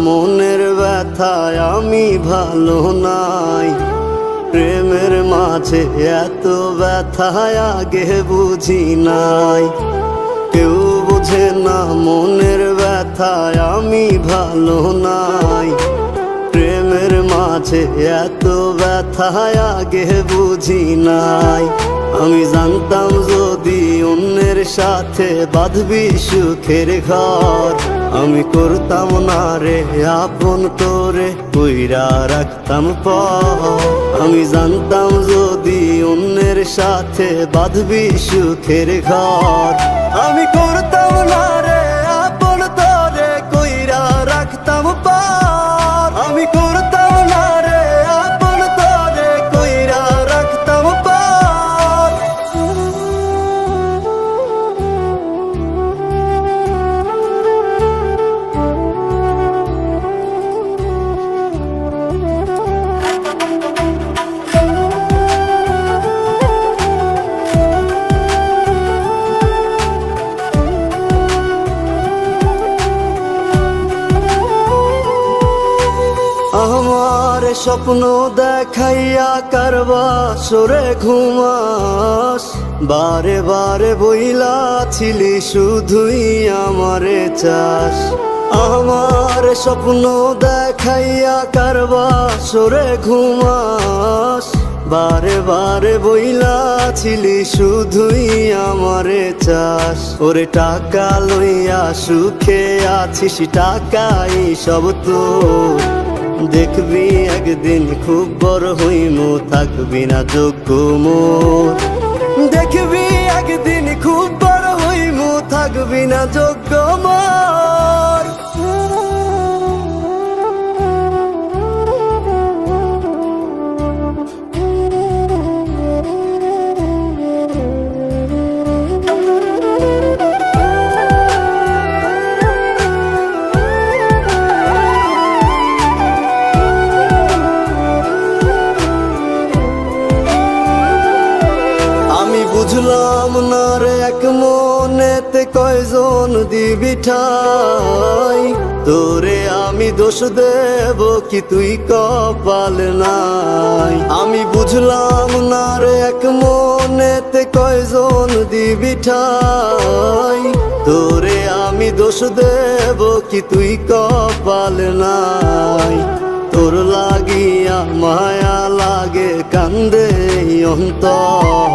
মনের ব্যথায় আমি ভালো নাই। প্রেমের মাঝে এত ব্যথায় আগে বুঝি নাই। কেউ বুঝে না মনের ব্যথায় আমি ভালো নাই। প্রেমের মাঝে এত ব্যথায় আগে বুঝি নাই। আমি জানতাম যদি অন্যের সাথে বাঁধবি সুখের ঘর, আমি করতাম না রে আপন করে কইরা রাখতাম পর। আমি জানতাম যদি অন্যের সাথে বাঁধবি সুখের ঘর, আমি করতাম না রে আপন করে কইরা রাখতাম পর। আমি করতাম না রে আপন করে কইরা রাখতাম পর। আমার স্বপ্ন দেখাইয়া কারবা সরে ঘুমাস, বারে বারে বইলা ছিলি শুধুই আমারে চাস। আমার স্বপ্ন দেখাইয়া কারবা সরে ঘুমাস, বারে বারে বইলা ছিলি শুধুই আমারে চাস। ওরে টাকা লইয়া সুখে আছিস, টাকাই সব তো দেখবি একদিন খুব বড় হইমু, থাকবি না যোগ্য মোর। দেখবি একদিন খুব বড় হইমু, থাকবি না যোগ্য মোর। বুঝলাম না রে এক মনেতে কয়জন দিবি ঠাই, তোরে আমি দোষ দেব কি তুই কপাল নাই। আমি বুঝলাম না রে এক মনেতে কয়জন দিবি ঠাই, তোরে আমি দোষ দেব কি তুই কপাল নাই। তোর লাগিয়া মায়া লাগে কান্দে অন্তর,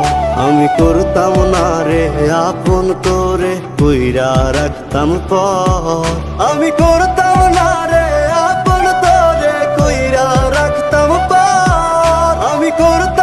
আমি করতাম না রে আপন করে কইরা রাখতাম পর। আমি করতাম না রে আপন করে কইরা রাখতাম পর। আমি করতাম